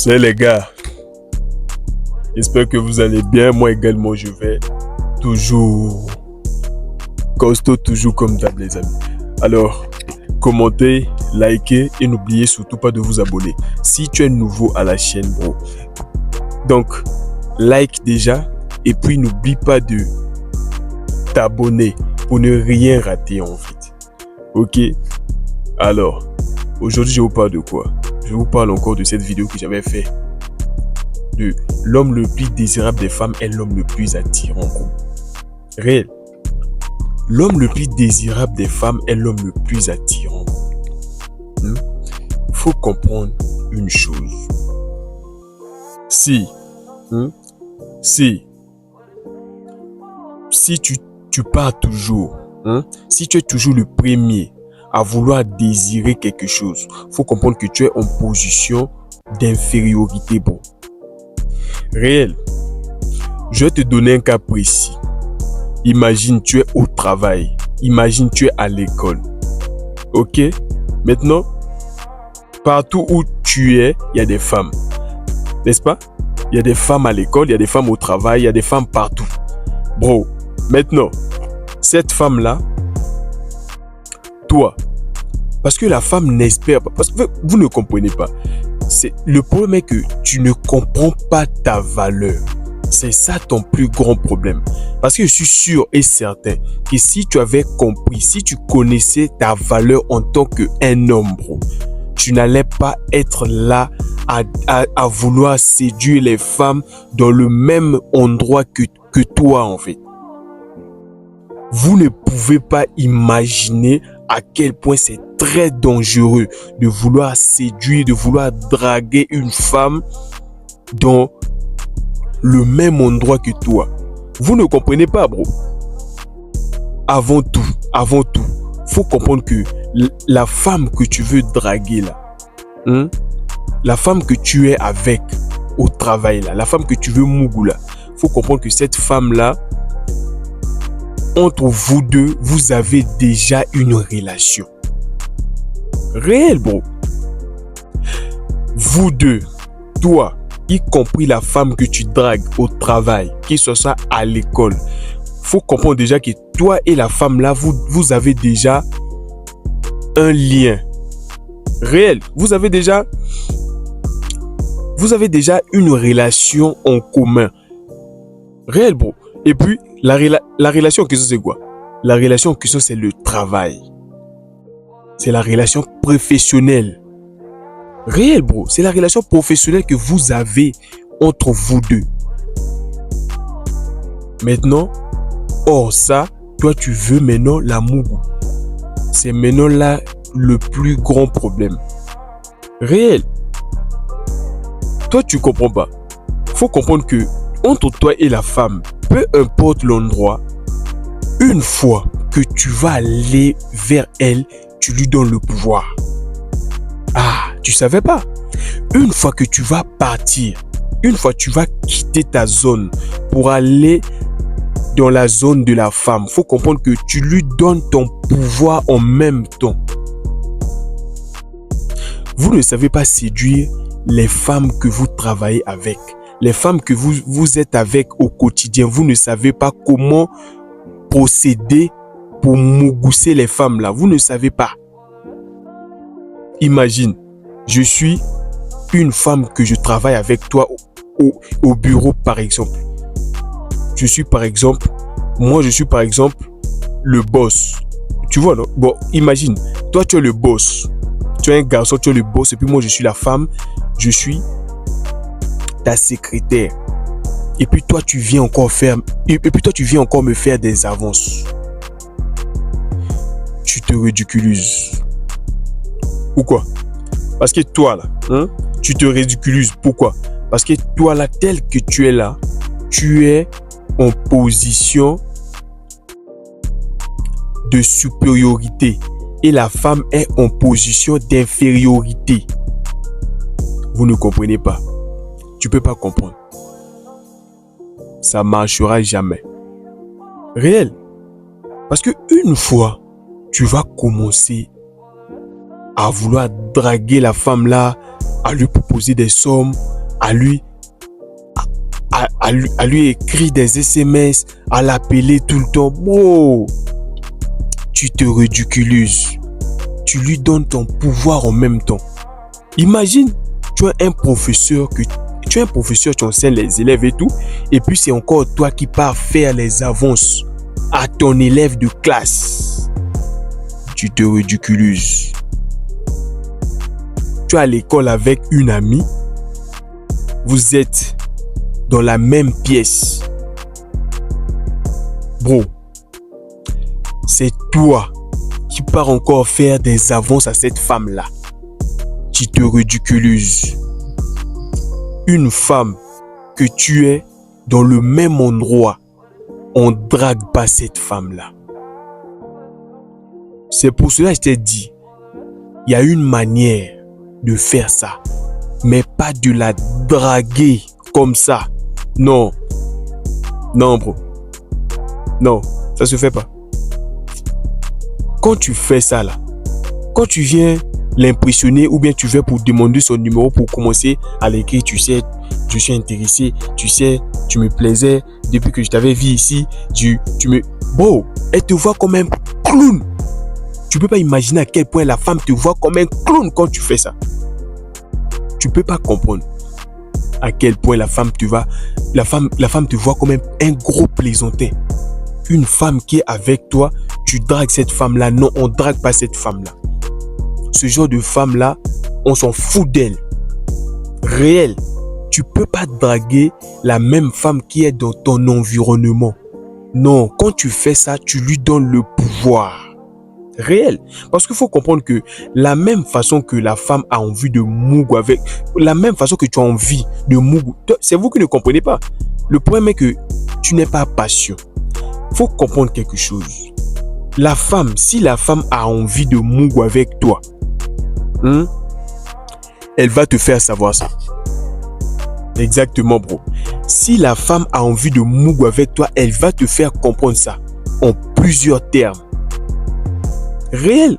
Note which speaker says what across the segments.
Speaker 1: C'est les gars. J'espère que vous allez bien. Moi également, je vais toujours costaud, toujours comme d'hab les amis. Alors, commentez, likez et n'oubliez surtout pas de vous abonner. Si tu es nouveau à la chaîne, bro. Donc, like déjà et puis n'oublie pas de t'abonner pour ne rien rater en fait. Ok? Alors, aujourd'hui je vous parle de quoi? Je vous parle encore de cette vidéo que j'avais fait de l'homme le plus désirable des femmes est l'homme le plus attirant. Réel. L'homme le plus désirable des femmes est l'homme le plus attirant. Faut comprendre une chose. Si tu pars toujours, si tu es toujours le premier à vouloir désirer quelque chose, faut comprendre que tu es en position d'infériorité, bro. Réel. Je vais te donner un cas précis. Imagine, tu es au travail. Imagine, tu es à l'école. Ok? Maintenant, partout où tu es, il y a des femmes. N'est-ce pas? Il y a des femmes à l'école, il y a des femmes au travail, il y a des femmes partout. Bro, maintenant, cette femme-là, toi, parce que la femme n'espère pas, parce que vous ne comprenez pas. Le problème est que tu ne comprends pas ta valeur. C'est ça ton plus grand problème. Parce que je suis sûr et certain que si tu avais compris, si tu connaissais ta valeur en tant qu'un homme, bro, tu n'allais pas être là à vouloir séduire les femmes dans le même endroit que toi en fait. Vous ne pouvez pas imaginer à quel point c'est très dangereux de vouloir séduire, de vouloir draguer une femme dans le même endroit que toi. Vous ne comprenez pas, bro. Avant tout, faut comprendre que la femme que tu veux draguer là, la femme que tu es avec au travail là, la femme que tu veux mougou là, faut comprendre que cette femme là, entre vous deux, vous avez déjà une relation. Réel, bro. Vous deux, toi, y compris la femme que tu dragues au travail, qu'il soit ça à l'école, faut comprendre déjà que toi et la femme là, vous avez déjà un lien. Réel. Vous avez déjà une relation en commun. Réel, bro. Et puis, la relation en question, c'est quoi? La relation en question, c'est le travail. C'est la relation professionnelle. Réel, bro. C'est la relation professionnelle que vous avez entre vous deux. Maintenant, hors ça, toi, tu veux maintenant la mougou. C'est maintenant là le plus grand problème. Réel. Toi, tu comprends pas. Faut comprendre que entre toi et la femme, peu importe l'endroit, une fois que tu vas aller vers elle, tu lui donnes le pouvoir. Ah, tu savais pas? Une fois que tu vas partir, une fois que tu vas quitter ta zone pour aller dans la zone de la femme, faut comprendre que tu lui donnes ton pouvoir en même temps. Vous ne savez pas séduire les femmes que vous travaillez avec. Les femmes que vous êtes avec au quotidien, vous ne savez pas comment procéder pour mougousser les femmes là. Vous ne savez pas. Imagine, je suis une femme que je travaille avec toi au bureau par exemple. Je suis par exemple le boss. Tu vois non? Bon, imagine, toi tu es le boss. Tu es un garçon, tu es le boss et puis moi je suis la femme. Je suis ta secrétaire. Et puis toi tu viens encore me faire des avances. Tu te ridiculises. Pourquoi? Parce que toi là, tu te ridiculises. Pourquoi? Parce que toi là, tel que tu es là, tu es en position de supériorité et la femme est en position d'infériorité. Vous ne comprenez pas. Tu peux pas comprendre. Ça marchera jamais. Réel. Parce que une fois, tu vas commencer à vouloir draguer la femme là, à lui proposer des sommes, à lui écrire des SMS, à l'appeler tout le temps. Bro, tu te ridiculises. Tu lui donnes ton pouvoir en même temps. Imagine, tu as un professeur, tu enseignes les élèves et tout, et puis c'est encore toi qui pars faire les avances à ton élève de classe. Tu te ridiculises. Tu es à l'école avec une amie, vous êtes dans la même pièce. Bro, c'est toi qui pars encore faire des avances à cette femme-là. Tu te ridiculises. Une femme que tu es dans le même endroit, on ne drague pas cette femme-là. C'est pour cela que je t'ai dit, il y a une manière de faire ça, mais pas de la draguer comme ça. Non. Non, bro. Non, ça se fait pas. Quand tu fais ça là, quand tu viens l'impressionner ou bien tu viens pour demander son numéro pour commencer à l'écrire, tu sais, je suis intéressé, tu sais, tu me plaisais depuis que je t'avais vu ici, tu me... Bro, elle te voit comme un clown. Tu peux pas imaginer à quel point la femme te voit comme un clown quand tu fais ça. Tu peux pas comprendre à quel point la femme te voit comme un gros plaisantin. Une femme qui est avec toi, tu dragues cette femme-là. Non, on drague pas cette femme-là. Ce genre de femme-là, on s'en fout d'elle. Réel. Tu peux pas draguer la même femme qui est dans ton environnement. Non, quand tu fais ça, tu lui donnes le pouvoir. Réel. Parce qu'il faut comprendre que la même façon que la femme a envie de mougou avec, la même façon que tu as envie de mougou, c'est vous qui ne comprenez pas. Le problème est que tu n'es pas patient. Il faut comprendre quelque chose. La femme, si la femme a envie de mougou avec toi, elle va te faire savoir ça. Exactement, bro. Si la femme a envie de mougou avec toi, elle va te faire comprendre ça en plusieurs termes. Réel.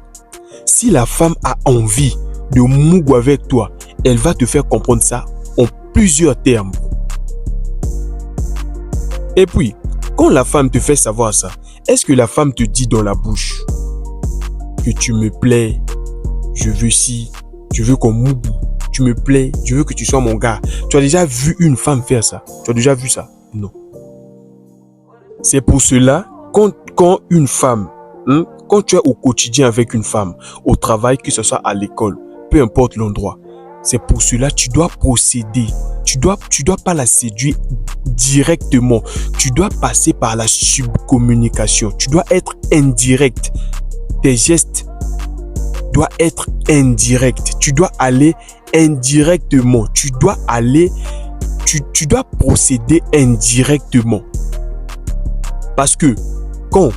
Speaker 1: Si la femme a envie de mougou avec toi, elle va te faire comprendre ça en plusieurs termes. Et puis, quand la femme te fait savoir ça, est-ce que la femme te dit dans la bouche que tu me plais, je veux ci, je veux qu'on mougou, tu me plais, je veux que tu sois mon gars. Tu as déjà vu une femme faire ça? Tu as déjà vu ça? Non. C'est pour cela, quand une femme, quand tu es au quotidien avec une femme, au travail, que ce soit à l'école, peu importe l'endroit, c'est pour cela que tu dois procéder. Tu dois pas la séduire directement. Tu dois passer par la subcommunication. Tu dois être indirect. Tes gestes doivent être indirects. Tu dois aller indirectement. Tu dois procéder indirectement. Parce que quand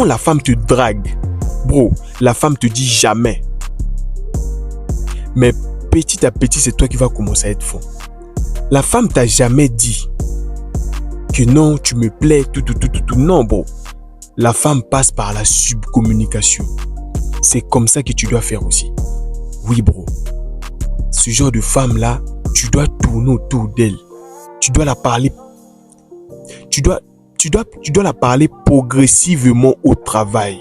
Speaker 1: la femme te drague, bro, la femme te dit jamais. Mais petit à petit, c'est toi qui vas commencer à être fond. La femme t'a jamais dit que non, tu me plais, tout. Non, bro. La femme passe par la subcommunication. C'est comme ça que tu dois faire aussi. Oui, bro. Ce genre de femme-là, tu dois tourner autour d'elle. Tu dois la parler. Tu dois la parler progressivement au travail.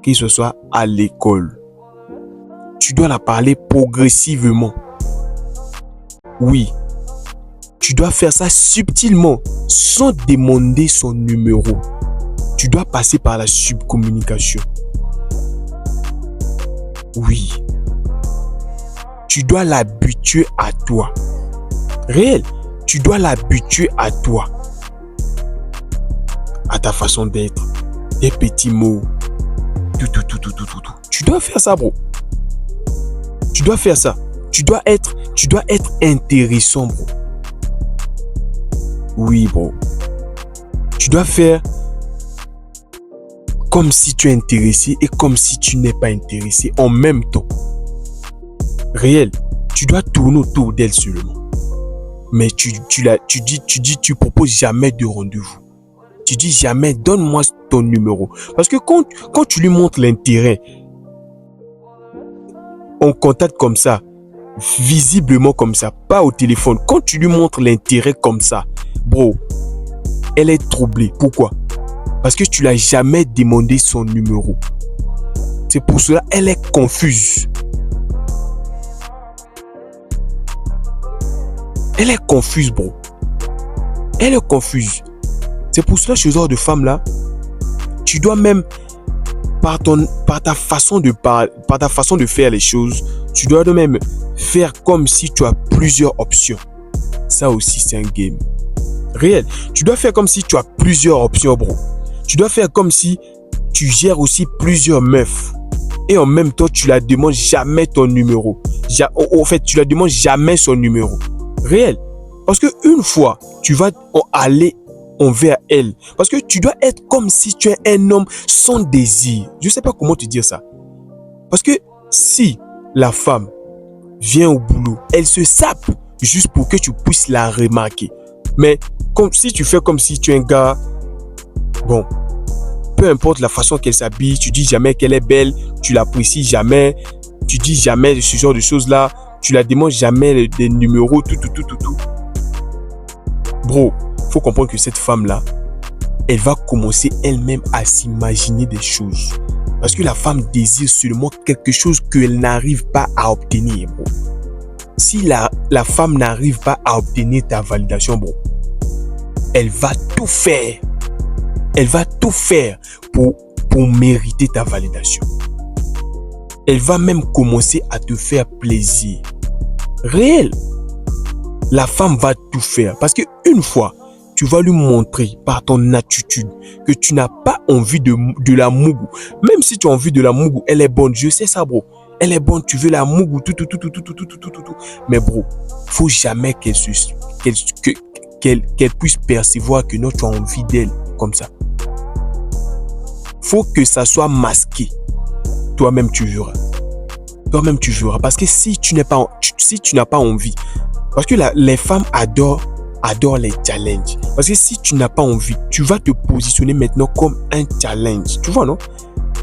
Speaker 1: Que ce soit à l'école. Tu dois la parler progressivement. Oui. Tu dois faire ça subtilement, sans demander son numéro. Tu dois passer par la subcommunication. Oui. Tu dois l'habituer à toi. Réel. Tu dois l'habituer à toi. À ta façon d'être. Des petits mots. Tout. Tu dois faire ça, bro. Tu dois faire ça. Tu dois être intéressant, bro. Oui, bro. Tu dois faire comme si tu es intéressé et comme si tu n'es pas intéressé en même temps. Réel. Tu dois tourner autour d'elle seulement. Mais tu proposes jamais de rendez-vous. Tu dis jamais, donne-moi ton numéro. Parce que quand tu lui montres l'intérêt, on contacte comme ça, visiblement comme ça, pas au téléphone, quand tu lui montres l'intérêt comme ça, bro, elle est troublée. Pourquoi? Parce que tu l'as jamais demandé son numéro. C'est pour cela elle est confuse. Elle est confuse, bro. Elle est confuse. C'est pour cela, ce genre de femme-là, tu dois même, par ta façon de parler, par ta façon de faire les choses, tu dois même faire comme si tu as plusieurs options. Ça aussi, c'est un game. Réel. Tu dois faire comme si tu as plusieurs options, bro. Tu dois faire comme si tu gères aussi plusieurs meufs. Et en même temps, tu la demandes jamais ton numéro. En fait, tu la demandes jamais son numéro. Réel. Parce que une fois, tu vas aller envers elle. Parce que tu dois être comme si tu es un homme sans désir. Je ne sais pas comment te dire ça. Parce que si la femme vient au boulot, elle se sape juste pour que tu puisses la remarquer. Mais comme si tu fais comme si tu es un gars, bon, peu importe la façon qu'elle s'habille, tu dis jamais qu'elle est belle, tu l'apprécies jamais, tu dis jamais ce genre de choses-là, tu la demandes jamais des numéros, tout. Bro, faut comprendre que cette femme-là, elle va commencer elle-même à s'imaginer des choses. Parce que la femme désire seulement quelque chose qu'elle n'arrive pas à obtenir, bro. Si la femme n'arrive pas à obtenir ta validation, bro, elle va tout faire. Elle va tout faire pour mériter ta validation. Elle va même commencer à te faire plaisir. Réel. La femme va tout faire. Parce qu'une fois, tu vas lui montrer par ton attitude que tu n'as pas envie de la mougou. Même si tu as envie de la mougou, elle est bonne. Je sais ça, bro. Elle est bonne, tu veux la mougou, tout. Mais bro, faut jamais qu'elle puisse percevoir que non, tu as envie d'elle comme ça. Faut que ça soit masqué. Toi-même, tu verras. Parce que si tu n'as pas envie, parce que les femmes adorent les challenges. Parce que si tu n'as pas envie, tu vas te positionner maintenant comme un challenge. Tu vois, non?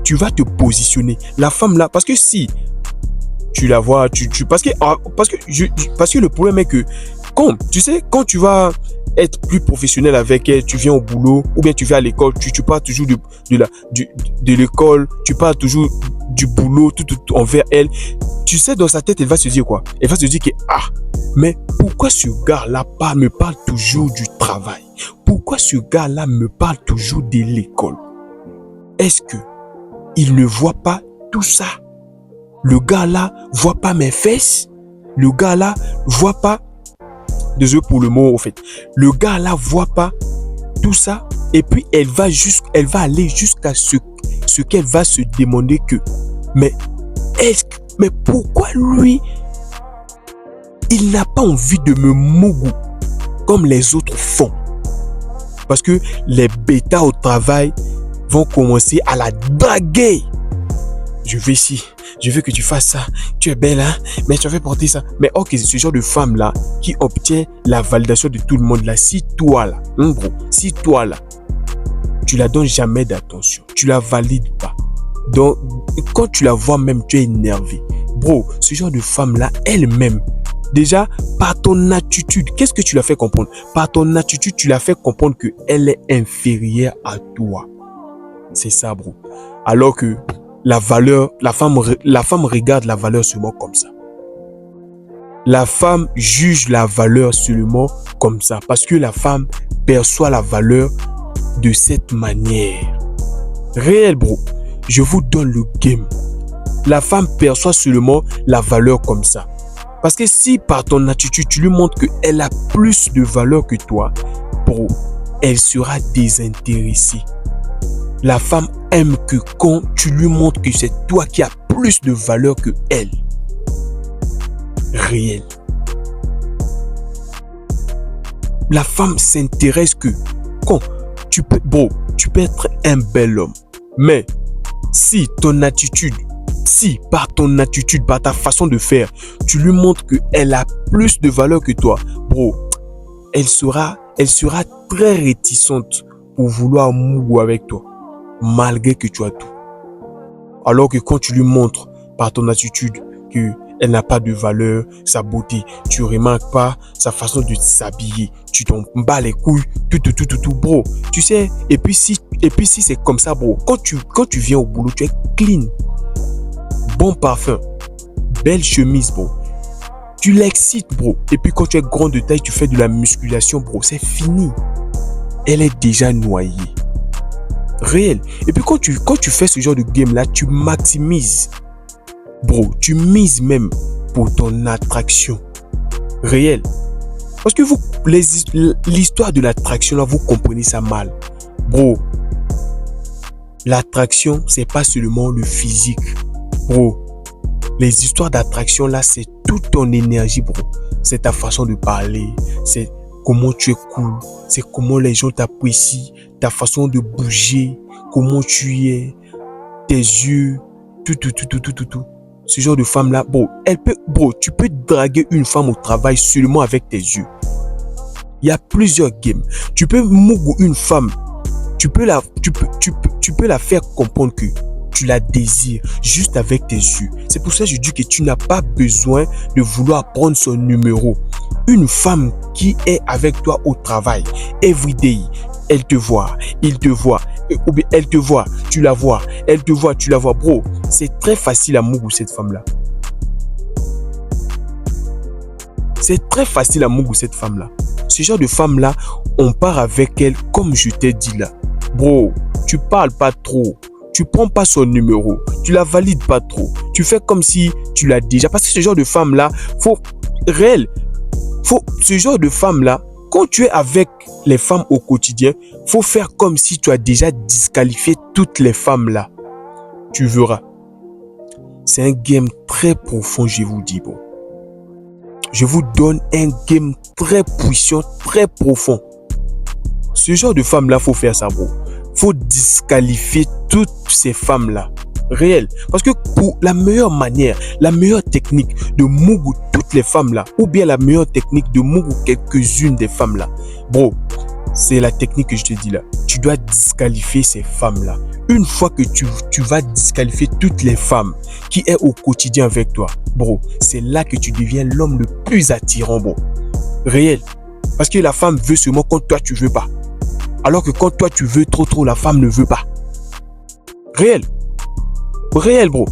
Speaker 1: Tu vas te positionner. La femme là, parce que si tu la vois, parce que le problème est que quand tu vas être plus professionnel avec elle, tu viens au boulot ou bien tu viens à l'école, tu parles toujours de l'école, tu parles toujours du boulot tout envers elle. Tu sais, dans sa tête, elle va se dire quoi? Elle va se dire que mais pourquoi ce gars-là me parle toujours du travail? Pourquoi ce gars-là me parle toujours de l'école? Est-ce que il ne voit pas tout ça? Le gars-là voit pas mes fesses? Le gars-là voit pas, désolé pour le mot, en fait. Le gars-là voit pas tout ça? Et puis, elle va aller jusqu'à ce qu'elle va se demander que, mais pourquoi lui, il n'a pas envie de me mougou comme les autres font? Parce que les bêtas au travail vont commencer à la draguer. Je veux ici, je veux que tu fasses ça. Tu es belle, hein? Mais tu as fait porter ça. Mais ok, c'est ce genre de femme-là qui obtient la validation de tout le monde là. Si toi là, tu la donnes jamais d'attention, tu la valides pas. Donc, quand tu la vois même, tu es énervé. Bro, ce genre de femme-là, elle-même, déjà, par ton attitude, qu'est-ce que tu l'as fait comprendre? Par ton attitude, tu l'as fait comprendre qu'elle est inférieure à toi. C'est ça, bro. Alors que la femme regarde la valeur seulement comme ça. La femme juge la valeur seulement comme ça. Parce que la femme perçoit la valeur de cette manière. Réel, bro. Je vous donne le game. La femme perçoit seulement la valeur comme ça. Parce que si par ton attitude, tu lui montres qu'elle a plus de valeur que toi, bro, elle sera désintéressée. La femme aime que quand tu lui montres que c'est toi qui as plus de valeur que elle. Réel. La femme s'intéresse que quand tu peux être un bel homme, mais si par ton attitude, par ta façon de faire, tu lui montres qu'elle a plus de valeur que toi, bro, elle sera très réticente pour vouloir mouiller avec toi, malgré que tu as tout. Alors que quand tu lui montres par ton attitude qu'elle Elle n'a pas de valeur, sa beauté. Tu remarques pas sa façon de s'habiller. Tu t'en bats les couilles, tout, bro. Tu sais, et puis si c'est comme ça, bro, quand tu viens au boulot, tu es clean. Bon parfum, belle chemise, bro. Tu l'excites, bro. Et puis quand tu es grand de taille, tu fais de la musculation, bro. C'est fini. Elle est déjà noyée. Réel. Et puis quand tu fais ce genre de game là, tu maximises. Bro, tu mises même pour ton attraction. Réel. Parce que l'histoire de l'attraction là, vous comprenez ça mal. Bro, l'attraction, c'est pas seulement le physique. Bro, les histoires d'attraction là, c'est toute ton énergie, bro. C'est ta façon de parler, c'est comment tu es cool, c'est comment les gens t'apprécient, ta façon de bouger, comment tu es, tes yeux, tout. Ce genre de femme là, bro, tu peux draguer une femme au travail seulement avec tes yeux. Il y a plusieurs games. Tu peux mougou une femme, tu peux la faire comprendre que tu la désires juste avec tes yeux. C'est pour ça que je dis que tu n'as pas besoin de vouloir prendre son numéro. Une femme qui est avec toi au travail, everyday, elle te voit, il te voit, ou bien elle te voit, tu la vois, elle te voit, tu la vois, bro. C'est très facile à mougou cette femme-là. C'est très facile à mougou cette femme-là. Ce genre de femme-là, on part avec elle comme je t'ai dit là. Bro, tu parles pas trop. Tu prends pas son numéro. Tu la valides pas trop. Tu fais comme si tu l'as déjà. Parce que ce genre de femme-là, ce genre de femme-là, quand tu es avec les femmes au quotidien, faut faire comme si tu as déjà disqualifié toutes les femmes-là. Tu verras. C'est un game très profond, je vous dis, bon. Je vous donne un game très puissant, très profond. Ce genre de femme-là, faut faire ça, bro. Faut disqualifier toutes ces femmes-là. Réel. Parce que pour la meilleure manière, la meilleure technique de mougou toutes les femmes-là, ou bien la meilleure technique de mougou quelques-unes des femmes-là, bro, c'est la technique que je te dis là. Tu dois disqualifier ces femmes-là. Une fois que tu vas disqualifier toutes les femmes qui est au quotidien avec toi, bro, c'est là que tu deviens l'homme le plus attirant, bro. Réel. Parce que la femme veut seulement quand toi tu veux pas. Alors que quand toi tu veux trop, la femme ne veut pas. Réel. Réel, bro.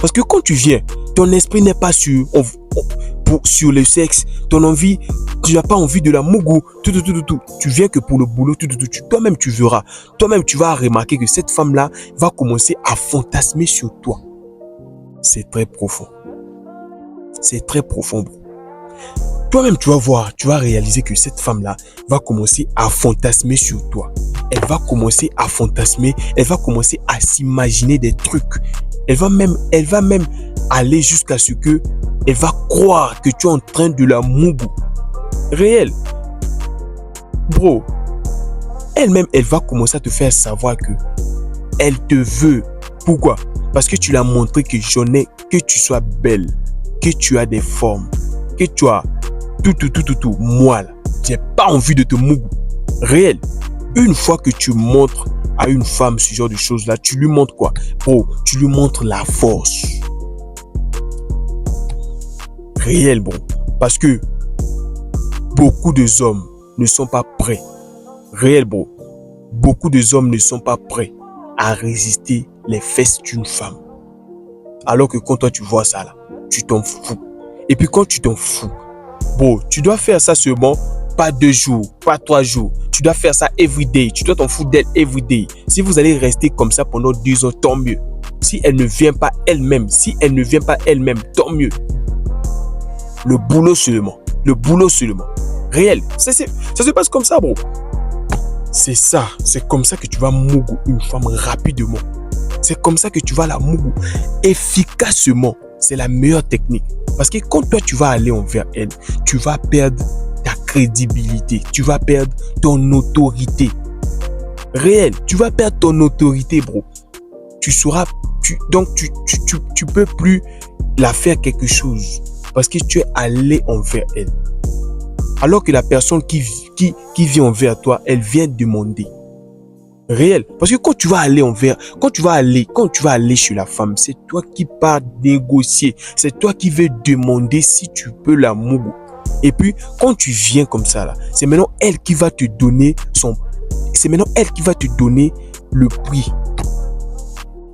Speaker 1: Parce que quand tu viens, ton esprit n'est pas sur le sexe, ton envie, tu n'as pas envie de la mougou, tout. Tu viens que pour le boulot, tout. Toi-même, tu verras. Toi-même, tu vas remarquer que cette femme-là va commencer à fantasmer sur toi. C'est très profond. C'est très profond, bro. Toi-même, tu vas voir, tu vas réaliser que cette femme-là va commencer à fantasmer sur toi. Elle va commencer à fantasmer, elle va commencer à s'imaginer des trucs. Elle va même aller jusqu'à ce que elle va croire que tu es en train de la mougou. Réel. Bro, elle-même, elle va commencer à te faire savoir que elle te veut. Pourquoi? Parce que tu l'as montré que que tu sois belle, que tu as des formes, que tu as tout. Moi, là, j'ai pas envie de te mougou. Réel. Une fois que tu montres à une femme ce genre de choses-là, tu lui montres quoi? Bro, tu lui montres la force. Réel, bro. Parce que beaucoup de hommes ne sont pas prêts. Réel, bro. Beaucoup de hommes ne sont pas prêts à résister les fesses d'une femme. Alors que quand toi tu vois ça là, tu t'en fous. Et puis quand tu t'en fous, bro, tu dois faire ça seulement pas 2 jours, pas 3 jours. Tu dois faire ça everyday. Tu dois t'en foutre d'elle everyday. Si vous allez rester comme ça pendant 2 ans, tant mieux. Si elle ne vient pas elle-même, tant mieux. Le boulot seulement. Réel. Ça se passe comme ça, bro. C'est ça. C'est comme ça que tu vas mougou une femme rapidement. C'est comme ça que tu vas la mougou efficacement. C'est la meilleure technique. Parce que quand toi, tu vas aller envers elle, tu vas perdre ta crédibilité. Tu vas perdre ton autorité. Réel. Tu vas perdre ton autorité, bro. Donc, tu peux plus la faire quelque chose. Parce que tu es allé envers elle. Alors que la personne qui vient envers toi, elle vient demander. Réel. Parce que quand tu vas aller chez la femme, c'est toi qui pars négocier. C'est toi qui veux demander si tu peux la mougou. Et puis, quand tu viens comme ça, là, c'est maintenant elle qui va te donner le prix.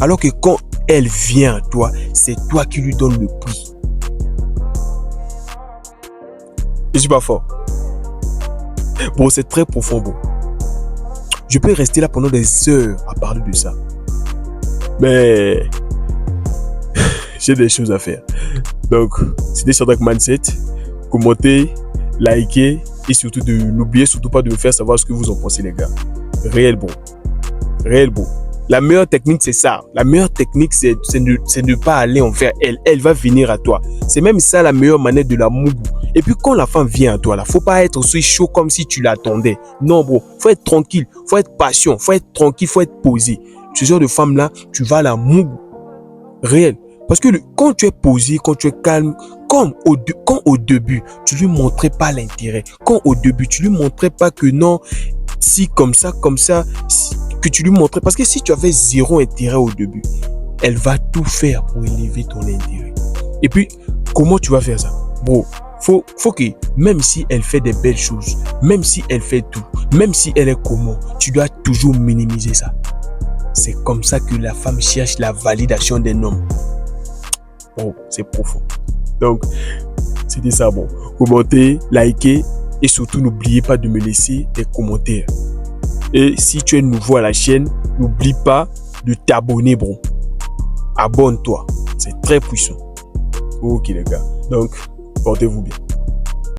Speaker 1: Alors que quand elle vient à toi, c'est toi qui lui donnes le prix. Je suis pas fort. Bon, c'est très profond, bon. Je peux rester là pendant des heures à parler de ça. Mais j'ai des choses à faire. Donc, c'était Shadrach Mindset. Commentez, likez et surtout n'oubliez surtout pas de me faire savoir ce que vous en pensez, les gars. Réel bon. Réel bon. La meilleure technique, c'est ça. La meilleure technique, c'est ne pas aller en faire elle. Elle va venir à toi. C'est même ça la meilleure manière de la mougou. Et puis quand la femme vient à toi, là, faut pas être aussi chaud comme si tu l'attendais. Non, bro. Faut être tranquille. Faut être patient. Faut être tranquille. Faut être posé. Ce genre de femme-là, tu vas la mougou. Réel. Parce que quand tu es posé, quand tu es calme, quand au début, tu lui montrais pas l'intérêt. Quand au début, tu lui montrais pas que non, si comme ça, que tu lui montrais. Parce que si tu avais zéro intérêt au début, elle va tout faire pour élever ton intérêt. Et puis, comment tu vas faire ça? Bon, faut que, même si elle fait des belles choses, même si elle fait tout, même si elle est comment, tu dois toujours minimiser ça. C'est comme ça que la femme cherche la validation d'un homme. Oh, c'est profond. Donc, c'était ça, bon. Commentez, likez et surtout n'oubliez pas de me laisser des commentaires. Et si tu es nouveau à la chaîne, n'oublie pas de t'abonner, bro. Abonne-toi. C'est très puissant. Ok, les gars. Donc, portez-vous bien.